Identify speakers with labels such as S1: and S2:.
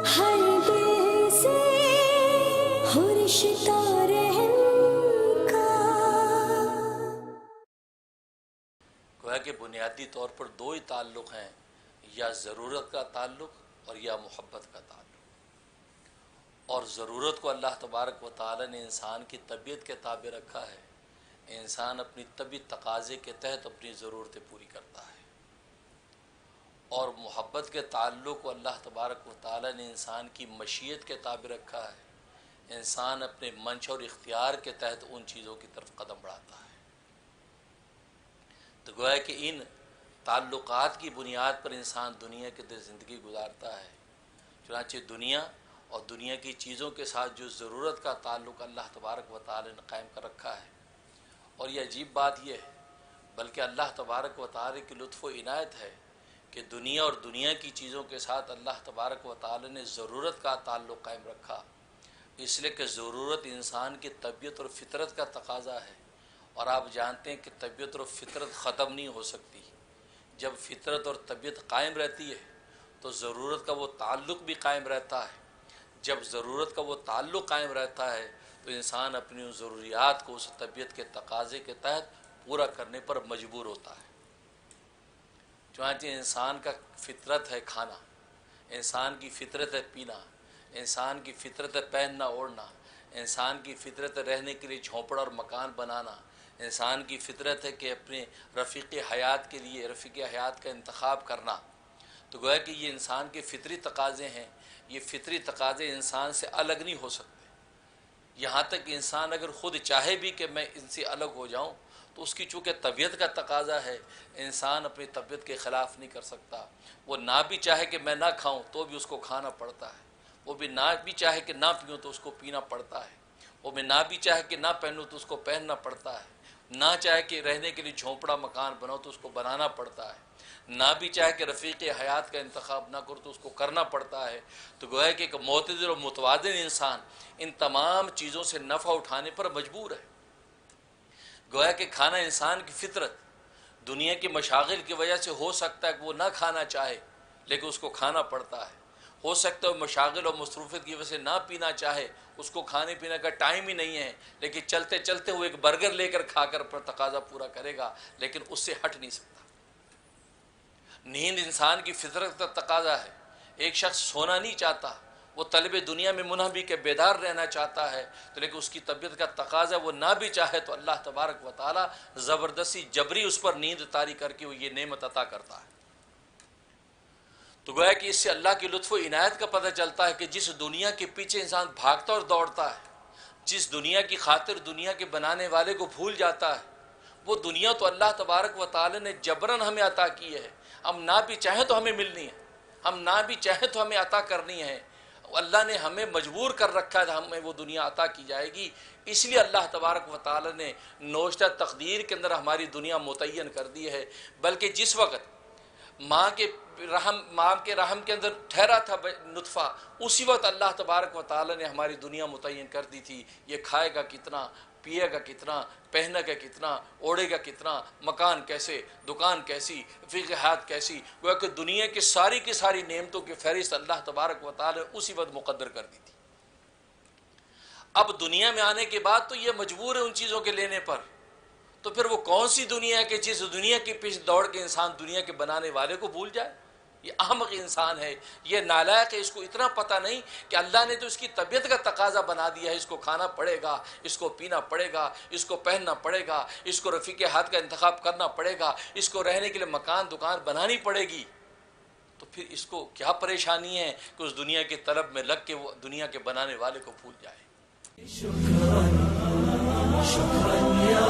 S1: ہر دل سے ہو رشتہ رحم کا۔
S2: گویا کہ بنیادی طور پر دو ہی تعلق ہیں، یا ضرورت کا تعلق اور یا محبت کا تعلق۔ اور ضرورت کو اللہ تبارک و تعالی نے انسان کی طبیعت کے تابع رکھا ہے، انسان اپنی طبی تقاضے کے تحت اپنی ضرورتیں پوری کرتا ہے۔ اور محبت کے تعلق کو اللہ تبارک و تعالی نے انسان کی مشیت کے تابع رکھا ہے، انسان اپنے منشا اور اختیار کے تحت ان چیزوں کی طرف قدم بڑھاتا ہے۔ تو گویا کہ ان تعلقات کی بنیاد پر انسان دنیا کے اندر زندگی گزارتا ہے۔ چنانچہ دنیا اور دنیا کی چیزوں کے ساتھ جو ضرورت کا تعلق اللہ تبارک و تعالی نے قائم کر رکھا ہے، اور یہ عجیب بات یہ ہے، بلکہ اللہ تبارک و تعالی کی لطف و عنایت ہے کہ دنیا اور دنیا کی چیزوں کے ساتھ اللہ تبارک و تعالی نے ضرورت کا تعلق قائم رکھا، اس لیے کہ ضرورت انسان کی طبیعت اور فطرت کا تقاضا ہے۔ اور آپ جانتے ہیں کہ طبیعت اور فطرت ختم نہیں ہو سکتی۔ جب فطرت اور طبیعت قائم رہتی ہے تو ضرورت کا وہ تعلق بھی قائم رہتا ہے۔ جب ضرورت کا وہ تعلق قائم رہتا ہے تو انسان اپنی ضروریات کو اس طبیعت کے تقاضے کے تحت پورا کرنے پر مجبور ہوتا ہے۔ چنانچہ انسان کا فطرت ہے کھانا، انسان کی فطرت ہے پینا، انسان کی فطرت ہے پہننا اوڑھنا، انسان کی فطرت ہے رہنے کے لیے جھونپڑا اور مکان بنانا، انسان کی فطرت ہے کہ اپنے رفیق حیات کے لیے رفیق حیات کا انتخاب کرنا۔ تو گویا کہ یہ انسان کے فطری تقاضے ہیں، یہ فطری تقاضے انسان سے الگ نہیں ہو سکتے۔ یہاں تک کہ انسان اگر خود چاہے بھی کہ میں ان سے الگ ہو جاؤں تو اس کی چونکہ طبیعت کا تقاضا ہے، انسان اپنی طبیعت کے خلاف نہیں کر سکتا۔ وہ نہ بھی چاہے کہ میں نہ کھاؤں تو بھی اس کو کھانا پڑتا ہے، وہ بھی نہ بھی چاہے کہ نہ پیوں تو اس کو پینا پڑتا ہے، وہ بھی نہ بھی چاہے کہ نہ پہنوں تو اس کو پہننا پڑتا ہے، نہ چاہے کہ رہنے کے لیے جھونپڑا مکان بناؤ تو اس کو بنانا پڑتا ہے، نہ بھی چاہے کہ رفیق حیات کا انتخاب نہ کرو تو اس کو کرنا پڑتا ہے۔ تو گویا کہ ایک معتدل و متوازن انسان ان تمام چیزوں سے نفع اٹھانے پر مجبور ہے۔ گویا کہ کھانا انسان کی فطرت دنیا کی مشاغل کی وجہ سے ہو سکتا ہے کہ وہ نہ کھانا چاہے لیکن اس کو کھانا پڑتا ہے، ہو سکتا ہے وہ مشاغل اور مصروفیت کی وجہ سے نہ پینا چاہے، اس کو کھانے پینے کا ٹائم ہی نہیں ہے، لیکن چلتے چلتے وہ ایک برگر لے کر کھا کر اپنا تقاضا پورا کرے گا، لیکن اس سے ہٹ نہیں سکتا۔ نیند انسان کی فطرت کا تقاضا ہے۔ ایک شخص سونا نہیں چاہتا، وہ طلب دنیا میں منہبی کے بیدار رہنا چاہتا ہے، تو لیکن اس کی طبیعت کا تقاضا وہ نہ بھی چاہے تو اللہ تبارک و تعالی زبردستی جبری اس پر نیند طاری کر کے وہ یہ نعمت عطا کرتا ہے۔ تو گویا کہ اس سے اللہ کی لطف و عنایت کا پتہ چلتا ہے کہ جس دنیا کے پیچھے انسان بھاگتا اور دوڑتا ہے، جس دنیا کی خاطر دنیا کے بنانے والے کو بھول جاتا ہے، وہ دنیا تو اللہ تبارک و تعالی نے جبراً ہمیں عطا کی ہے، ہم نہ بھی چاہیں تو ہمیں ملنی ہے، ہم نہ بھی چاہیں تو ہمیں عطا کرنی ہے۔ اللہ نے ہمیں مجبور کر رکھا ہے، ہمیں وہ دنیا عطا کی جائے گی، اس لیے اللہ تبارک و تعالی نے نوشتہ تقدیر کے اندر ہماری دنیا متعین کر دی ہے۔ بلکہ جس وقت ماں کے رحم کے اندر ٹھہرا تھا نطفہ، اسی وقت اللہ تبارک و تعالی نے ہماری دنیا متعین کر دی تھی، یہ کھائے گا کتنا، پیے گا کتنا، پہنے گا کتنا، اوڑھے گا کتنا، مکان کیسے، دکان کیسی، رفیق حیات کیسی۔ گویا کہ دنیا کی ساری نعمتوں کی فہرست اللہ تبارک و تعالی نے اسی وقت مقدر کر دی تھی۔ اب دنیا میں آنے کے بعد تو یہ مجبور ہے ان چیزوں کے لینے پر، تو پھر وہ کون سی دنیا ہے کہ جس دنیا کے پیچھے دوڑ کے انسان دنیا کے بنانے والے کو بھول جائے؟ یہ احمق انسان ہے، یہ نالائق ہے، اس کو اتنا پتہ نہیں کہ اللہ نے تو اس کی طبیعت کا تقاضا بنا دیا ہے، اس کو کھانا پڑے گا، اس کو پینا پڑے گا، اس کو پہننا پڑے گا، اس کو رفیق حیات کا انتخاب کرنا پڑے گا، اس کو رہنے کے لیے مکان دکان بنانی پڑے گی۔ تو پھر اس کو کیا پریشانی ہے کہ اس دنیا کی طلب میں لگ کے وہ دنیا کے بنانے والے کو بھول جائے۔
S1: شکراً یا